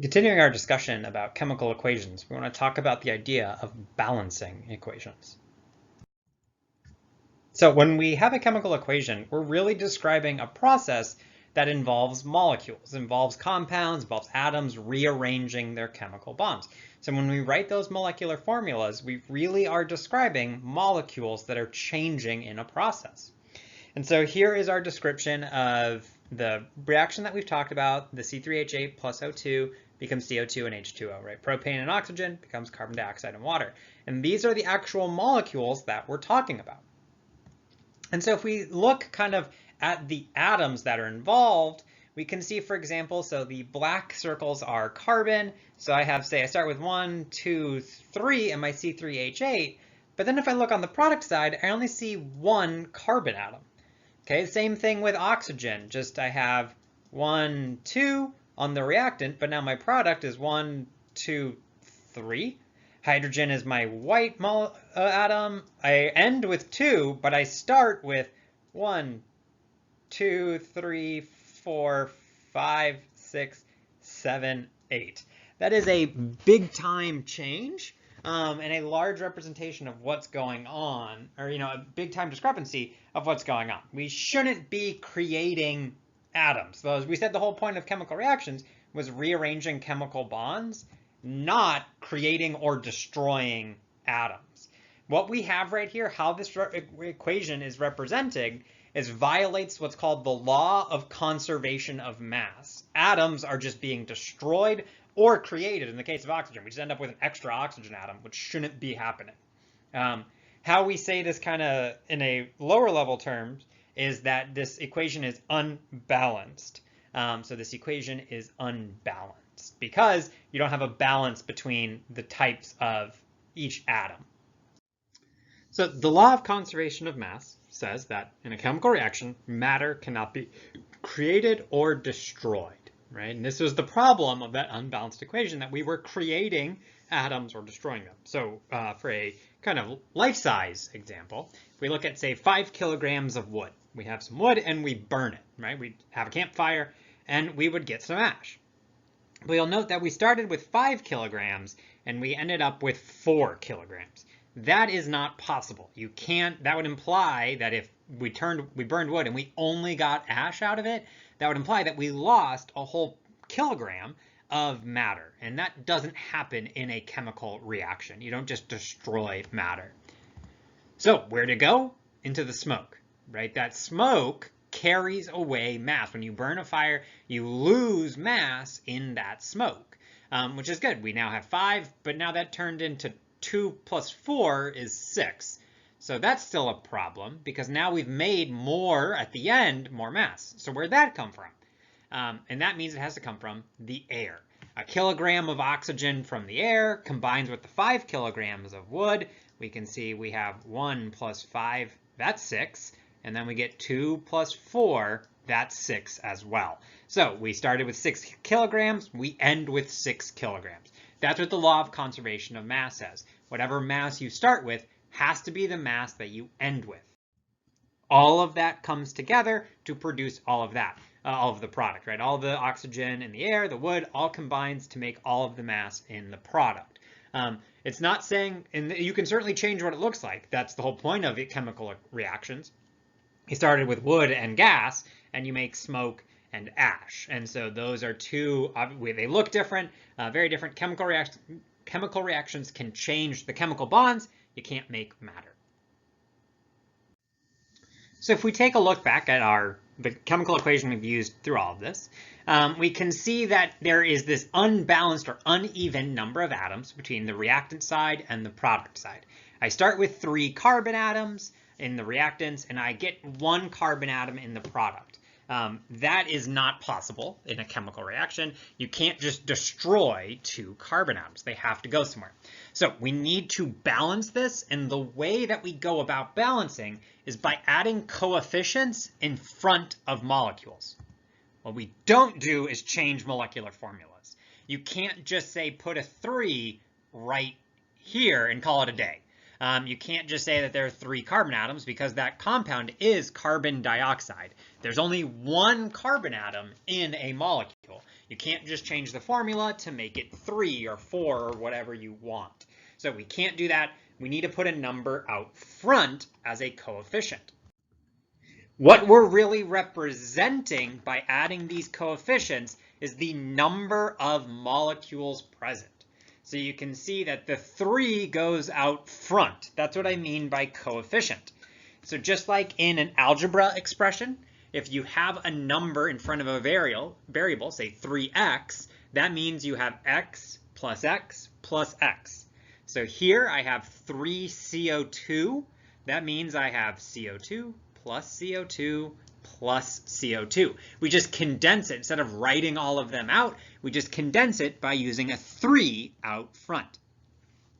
Continuing our discussion about chemical equations, we want to talk about the idea of balancing equations. So when we have a chemical equation, we're really describing a process that involves molecules, involves compounds, involves atoms rearranging their chemical bonds. So when we write those molecular formulas, we really are describing molecules that are changing in a process. And so here is our description of the reaction that we've talked about. The C3H8 plus O2 becomes CO2 and H2O, right? Propane and oxygen becomes carbon dioxide and water. And these are the actual molecules that we're talking about. And so if we look kind of at the atoms that are involved, we can see, for example, so the black circles are carbon. So I have, say, I start with 1, 2, 3 in my C3H8. But then if I look on the product side, I only see one carbon atom. Okay, same thing with oxygen. Just I have 1, 2 on the reactant, but now my product is 1, 2, 3. Hydrogen is my white atom. I end with 2, but I start with 1, 2, 3, 4, 5, 6, 7, 8. That is a big time change. And a large representation of what's going on, or a big time discrepancy of what's going on. We shouldn't be creating atoms. So as we said, the whole point of chemical reactions was rearranging chemical bonds, not creating or destroying atoms. What we have right here, how this equation is represented, violates what's called the law of conservation of mass. Atoms are just being destroyed or created. In the case of oxygen, we just end up with an extra oxygen atom, which shouldn't be happening. How we say this kind of in a lower level terms is that this equation is unbalanced. So this equation is unbalanced because you don't have a balance between the types of each atom. So the law of conservation of mass says that in a chemical reaction, matter cannot be created or destroyed. Right? And this was the problem of that unbalanced equation, that we were creating atoms or destroying them. So for a kind of life-size example, if we look at, say, 5 kilograms of wood, we have some wood and we burn it, right? We have a campfire and we would get some ash. But you'll note that we started with 5 kilograms and we ended up with 4 kilograms. That is not possible. You can't, that would imply that if we burned wood and we only got ash out of it, that would imply that we lost a whole kilogram of matter. And that doesn't happen in a chemical reaction. You don't just destroy matter. So where to go? Into the smoke, right? That smoke carries away mass. When you burn a fire, you lose mass in that smoke, which is good. We now have 5, but now that turned into 2 plus 4 is 6. So that's still a problem because now we've made more at the end, more mass. So where'd that come from? And that means it has to come from the air. A kilogram of oxygen from the air combines with the 5 kilograms of wood. We can see we have 1 plus 5, that's 6. And then we get 2 plus 4, that's 6 as well. So we started with 6 kilograms, we end with 6 kilograms. That's what the law of conservation of mass says. Whatever mass you start with has to be the mass that you end with. All of that comes together to produce all of that, all of the product, right? All the oxygen in the air, the wood, all combines to make all of the mass in the product. It's not saying, and you can certainly change what it looks like. That's the whole point of chemical reactions. You started with wood and gas, and you make smoke and ash. And so those are two, they look different, very different. Chemical reactions can change the chemical bonds. You can't make matter. So if we take a look back at the chemical equation we've used through all of this, we can see that there is this unbalanced or uneven number of atoms between the reactant side and the product side. I start with 3 carbon atoms in the reactants, and I get 1 carbon atom in the product. That is not possible in a chemical reaction. You can't just destroy 2 carbon atoms. They have to go somewhere. So we need to balance this, and the way that we go about balancing is by adding coefficients in front of molecules. What we don't do is change molecular formulas. You can't just say put a 3 right here and call it a day. You can't just say that there are 3 carbon atoms because that compound is carbon dioxide. There's only 1 carbon atom in a molecule. You can't just change the formula to make it 3 or 4 or whatever you want. So we can't do that. We need to put a number out front as a coefficient. What we're really representing by adding these coefficients is the number of molecules present. So you can see that the 3 goes out front. That's what I mean by coefficient. So just like in an algebra expression, if you have a number in front of a variable, say 3x, that means you have x plus x plus x. So here I have 3 CO2. That means I have CO2 plus CO2 plus CO2. We just condense it. Instead of writing all of them out, we just condense it by using a 3 out front.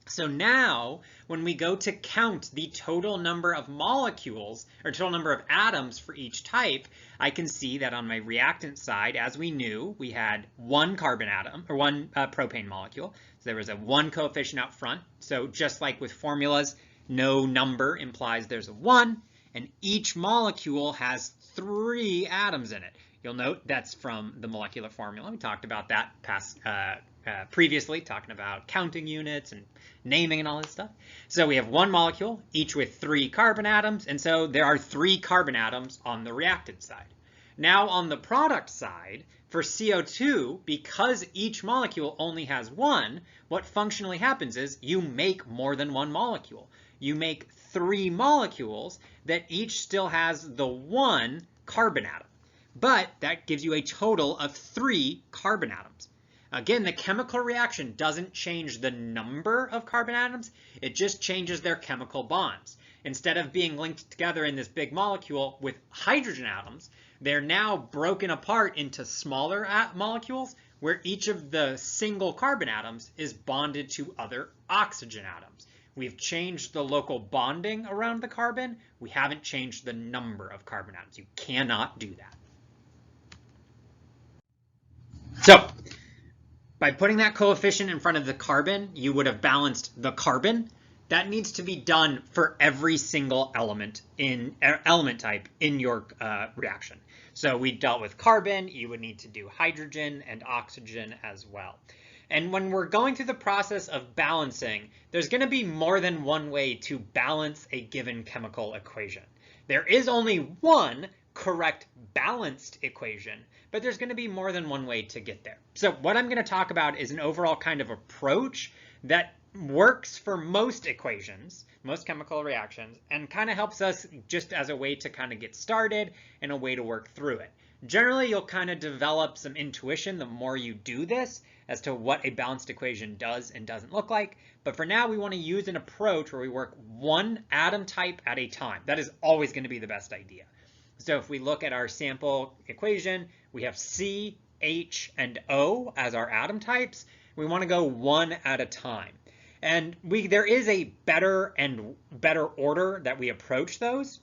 So now, when we go to count the total number of molecules, or total number of atoms for each type, I can see that on my reactant side, as we knew, we had 1 carbon atom, or 1 propane molecule. So there was a 1 coefficient out front. So just like with formulas, no number implies there's a 1. And each molecule has 3 atoms in it. You'll note that's from the molecular formula. We talked about that previously, talking about counting units and naming and all this stuff. So we have 1 molecule, each with 3 carbon atoms, and so there are 3 carbon atoms on the reactant side. Now on the product side, for CO2, because each molecule only has 1, what functionally happens is you make more than 1 molecule. You make 3 molecules that each still has the 1 carbon atom. But that gives you a total of 3 carbon atoms. Again, the chemical reaction doesn't change the number of carbon atoms, it just changes their chemical bonds. Instead of being linked together in this big molecule with hydrogen atoms, they're now broken apart into smaller molecules where each of the single carbon atoms is bonded to other oxygen atoms. We've changed the local bonding around the carbon. We haven't changed the number of carbon atoms. You cannot do that. So, by putting that coefficient in front of the carbon, you would have balanced the carbon. That needs to be done for every single element type in your reaction. So we dealt with carbon, you would need to do hydrogen and oxygen as well. And when we're going through the process of balancing, there's going to be more than one way to balance a given chemical equation. There is only one correct balanced equation, but there's going to be more than one way to get there. So what I'm going to talk about is an overall kind of approach that works for most equations, most chemical reactions, and kind of helps us just as a way to kind of get started and a way to work through it. Generally, you'll kind of develop some intuition the more you do this as to what a balanced equation does and doesn't look like. But for now, we want to use an approach where we work 1 atom type at a time. That is always going to be the best idea. So if we look at our sample equation, we have C, H, and O as our atom types. We want to go 1 at a time. And there is a better order that we approach those.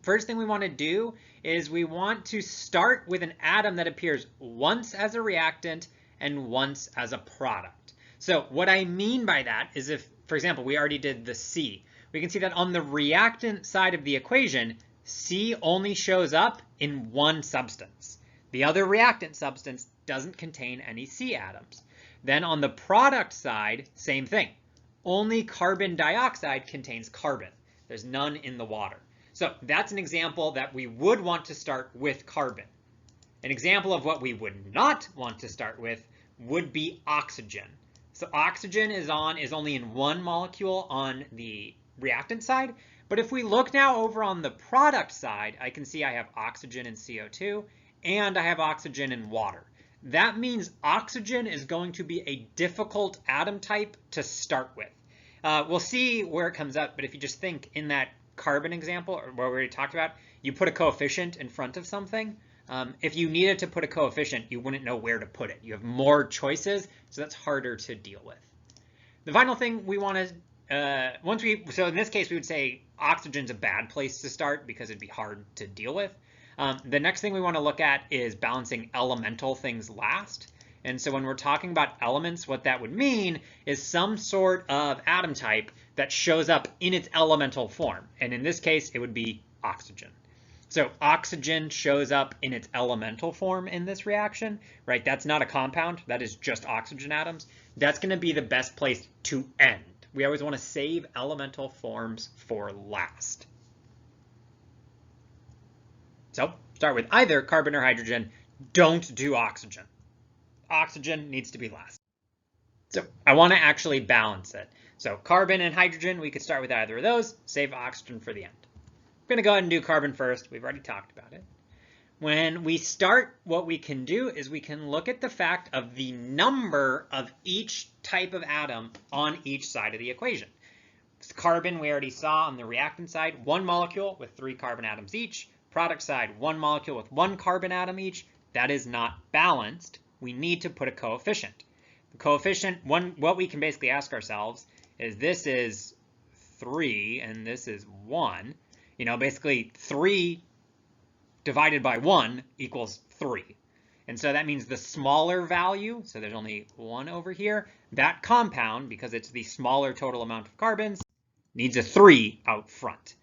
First thing we want to do is we want to start with an atom that appears once as a reactant and once as a product. So what I mean by that is if, for example, we already did the C, we can see that on the reactant side of the equation, C only shows up in 1 substance. The other reactant substance doesn't contain any C atoms. Then on the product side, same thing. Only carbon dioxide contains carbon. There's none in the water. So that's an example that we would want to start with carbon. An example of what we would not want to start with would be oxygen. So oxygen is only in 1 molecule on the reactant side. But if we look now over on the product side, I can see I have oxygen and CO2, and I have oxygen and water. That means oxygen is going to be a difficult atom type to start with. We'll see where it comes up, but if you just think in that carbon example, or what we already talked about, you put a coefficient in front of something. If you needed to put a coefficient, you wouldn't know where to put it. You have more choices, so that's harder to deal with. The final thing we want to, so in this case, we would say oxygen's a bad place to start because it'd be hard to deal with. The next thing we want to look at is balancing elemental things last. And so when we're talking about elements, what that would mean is some sort of atom type that shows up in its elemental form. And in this case, it would be oxygen. So oxygen shows up in its elemental form in this reaction, right? That's not a compound. That is just oxygen atoms. That's going to be the best place to end. We always want to save elemental forms for last. So start with either carbon or hydrogen. Don't do oxygen. Oxygen needs to be last. So I want to actually balance it. So carbon and hydrogen, we could start with either of those, save oxygen for the end. I'm going to go ahead and do carbon first. We've already talked about it. When we start, what we can do is we can look at the fact of the number of each type of atom on each side of the equation. Carbon, we already saw on the reactant side, 1 molecule with 3 carbon atoms each. Product side, 1 molecule with 1 carbon atom each. That is not balanced. We need to put a coefficient. The coefficient, what we can basically ask ourselves is this is 3 and this is 1. You know, basically 3 divided by 1 equals 3. And so that means the smaller value, so there's only 1 over here, that compound, because it's the smaller total amount of carbons, needs a 3 out front.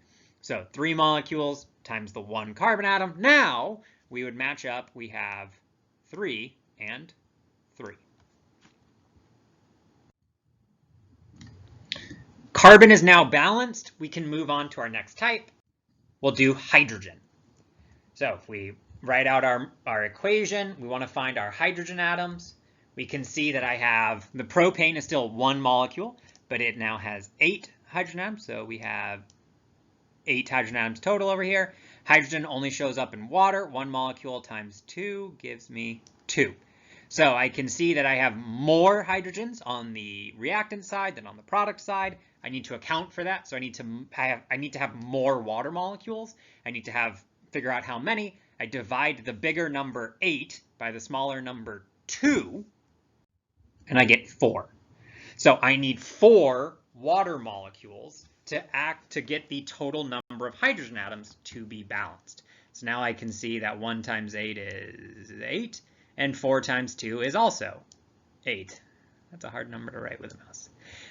So 3 molecules times the 1 carbon atom. Now we would match up, we have 3 and 3. Carbon is now balanced. We can move on to our next type. We'll do hydrogen. So if we write out our equation, we want to find our hydrogen atoms. We can see that I have, the propane is still 1 molecule, but it now has 8 hydrogen atoms. So we have 8 hydrogen atoms total over here. Hydrogen only shows up in water. 1 molecule times 2 gives me 2. So I can see that I have more hydrogens on the reactant side than on the product side. I need to account for that. So I need to have more water molecules. I need to figure out how many. I divide the bigger number 8 by the smaller number 2, and I get 4. So I need 4 water molecules to get the total number of hydrogen atoms to be balanced. So now I can see that 1 times 8 is 8, and 4 times 2 is also 8. That's a hard number to write with a mouse.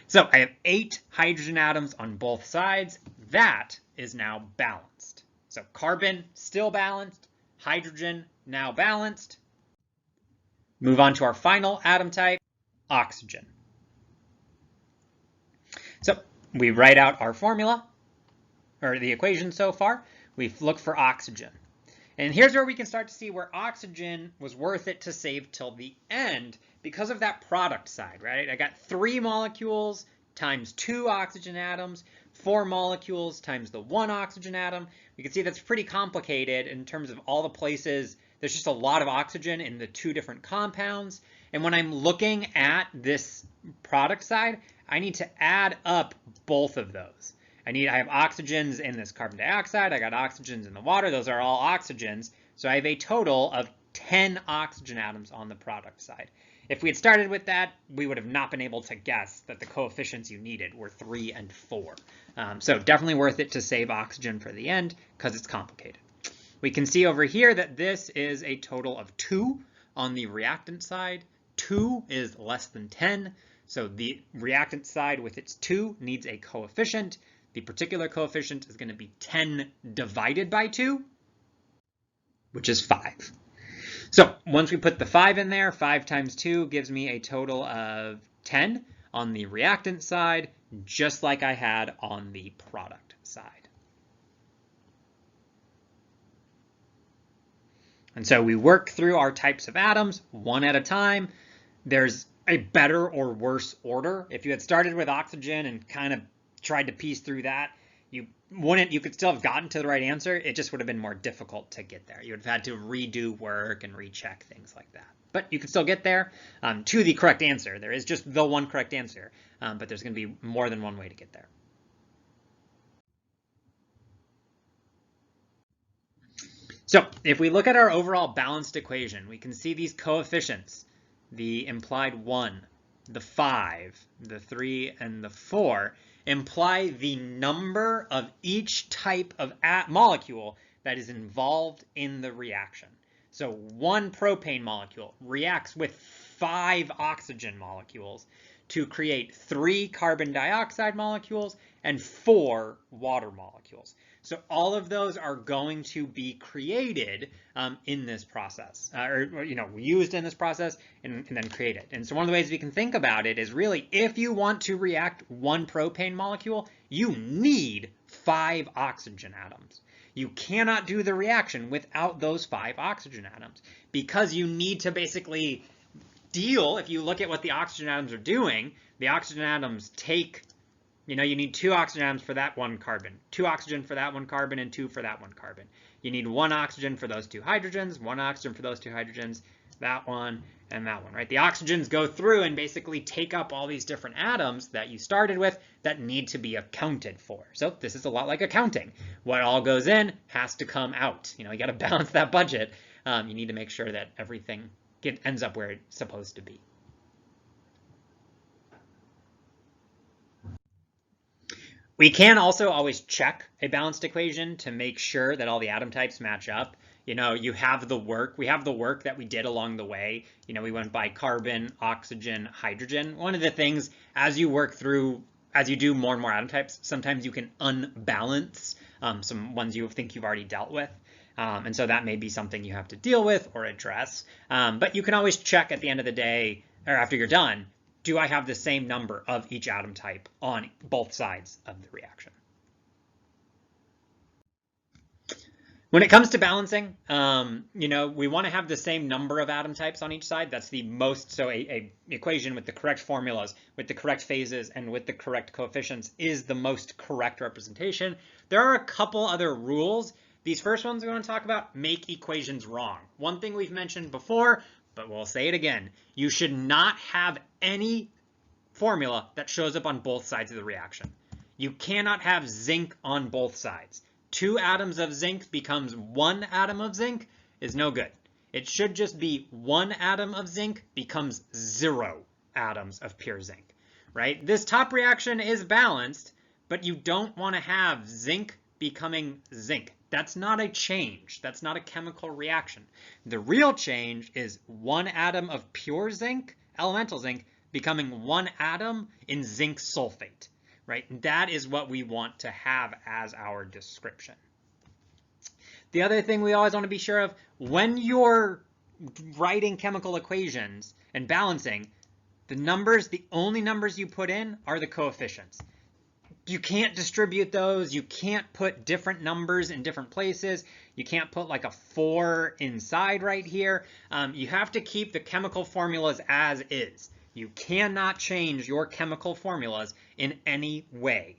So I have 8 hydrogen atoms on both sides. That is now balanced. So carbon still balanced, hydrogen now balanced. Move on to our final atom type, oxygen. So we write out our formula, or the equation so far. We look for oxygen. And here's where we can start to see where oxygen was worth it to save till the end because of that product side, right? I got 3 molecules times 2 oxygen atoms, 4 molecules times the 1 oxygen atom. We can see that's pretty complicated in terms of all the places. There's just a lot of oxygen in the 2 different compounds. And when I'm looking at this product side, I need to add up both of those. I have oxygens in this carbon dioxide. I got oxygens in the water. Those are all oxygens. So I have a total of 10 oxygen atoms on the product side. If we had started with that, we would have not been able to guess that the coefficients you needed were 3 and 4. So definitely worth it to save oxygen for the end because it's complicated. We can see over here that this is a total of 2 on the reactant side. 2 is less than 10. So the reactant side with its 2 needs a coefficient. The particular coefficient is going to be 10 divided by 2, which is 5. So once we put the 5 in there, 5 times 2 gives me a total of 10 on the reactant side, just like I had on the product side. And so we work through our types of atoms one at a time. There's a better or worse order. If you had started with oxygen and kind of tried to piece through that, you could still have gotten to the right answer. It just would have been more difficult to get there. You would have had to redo work and recheck things like that. But you can still get there to the correct answer. There is just the one correct answer, but there's going to be more than one way to get there. So if we look at our overall balanced equation, we can see these coefficients, the implied 1, the 5, the 3, and the 4, imply the number of each type of molecule that is involved in the reaction. So one propane molecule reacts with 5 oxygen molecules to create 3 carbon dioxide molecules and 4 water molecules. So all of those are going to be created in this process, or used in this process and then created. And so one of the ways we can think about it is really, if you want to react 1 propane molecule, you need 5 oxygen atoms. You cannot do the reaction without those 5 oxygen atoms, because you need to basically deal, if you look at what the oxygen atoms are doing, the oxygen atoms take, you need 2 oxygen atoms for that 1 carbon, 2 oxygen for that 1 carbon, and 2 for that 1 carbon. You need 1 oxygen for those 2 hydrogens, 1 oxygen for those 2 hydrogens, that one, and that one, right? The oxygens go through and basically take up all these different atoms that you started with that need to be accounted for. So this is a lot like accounting. What all goes in has to come out. You got to balance that budget. You need to make sure that everything ends up where it's supposed to be. We can also always check a balanced equation to make sure that all the atom types match up. You have the work. We have the work that we did along the way. We went by carbon, oxygen, hydrogen. One of the things, as you work through, as you do more and more atom types, sometimes you can unbalance some ones you think you've already dealt with. And so that may be something you have to deal with or address. But you can always check at the end of the day, or after you're done, do I have the same number of each atom type on both sides of the reaction? When it comes to balancing, we want to have the same number of atom types on each side. That's the most, so a equation with the correct formulas, with the correct phases, and with the correct coefficients is the most correct representation. There are a couple other rules. These first ones we want to talk about make equations wrong. One thing we've mentioned before, but we'll say it again, you should not have any formula that shows up on both sides of the reaction. You cannot have zinc on both sides. 2 atoms of zinc becomes 1 atom of zinc is no good. It should just be 1 atom of zinc becomes 0 atoms of pure zinc, right? This top reaction is balanced, but you don't want to have zinc becoming zinc. That's not a change. That's not a chemical reaction. The real change is 1 atom of pure zinc, elemental zinc, becoming 1 atom in zinc sulfate. Right? That is what we want to have as our description. The other thing we always want to be sure of, when you're writing chemical equations and balancing, the only numbers you put in are the coefficients. You can't distribute those. You can't put different numbers in different places. You can't put like a 4 inside right here. You have to keep the chemical formulas as is. You cannot change your chemical formulas in any way.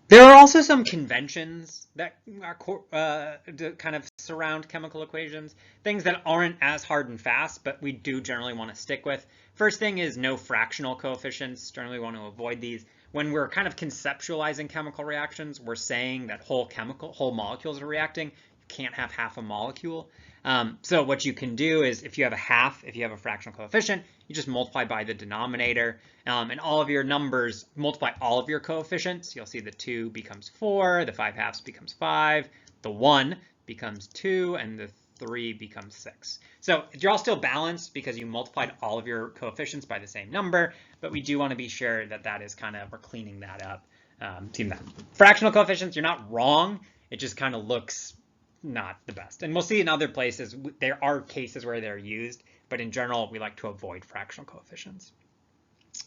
There are also some conventions that are kind of surround chemical equations, things that aren't as hard and fast, but we do generally want to stick with. First thing is no fractional coefficients. Generally want to avoid these. When we're kind of conceptualizing chemical reactions, we're saying that whole molecules are reacting. Can't have half a molecule. So what you can do is, if you have a fractional coefficient, you just multiply by the denominator, and all of your numbers, multiply all of your coefficients. You'll see the 2 becomes 4, the 5/2 becomes 5, the 1 becomes 2, and the 3 becomes 6. So you're all still balanced because you multiplied all of your coefficients by the same number, but we do want to be sure that that is kind of, we're cleaning that up. See that fractional coefficients, you're not wrong. It just kind of looks not the best. And we'll see in other places, there are cases where they're used, but in general, we like to avoid fractional coefficients.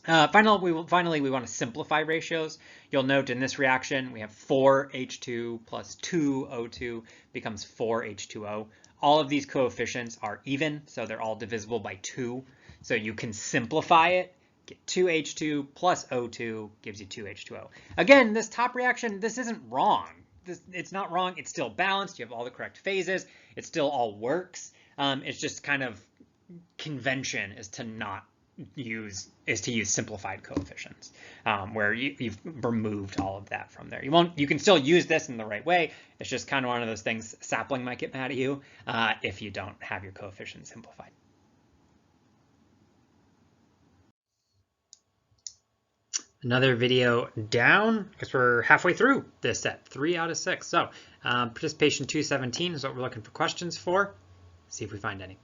Finally, we want to simplify ratios. You'll note in this reaction, we have 4H2 plus 2O2 becomes 4H2O. All of these coefficients are even, so they're all divisible by 2. So you can simplify it. Get 2H2 plus O2 gives you 2H2O. Again, this top reaction, this isn't wrong. It's not wrong. It's still balanced. You have all the correct phases. It still all works. It's just kind of convention is to use simplified coefficients, where you've removed all of that from there. You can still use this in the right way. It's just kind of one of those things. Sapling might get mad at you if you don't have your coefficients simplified. Another video down, because we're halfway through this set, 3 out of 6. So participation 217 is what we're looking for questions for. See if we find any.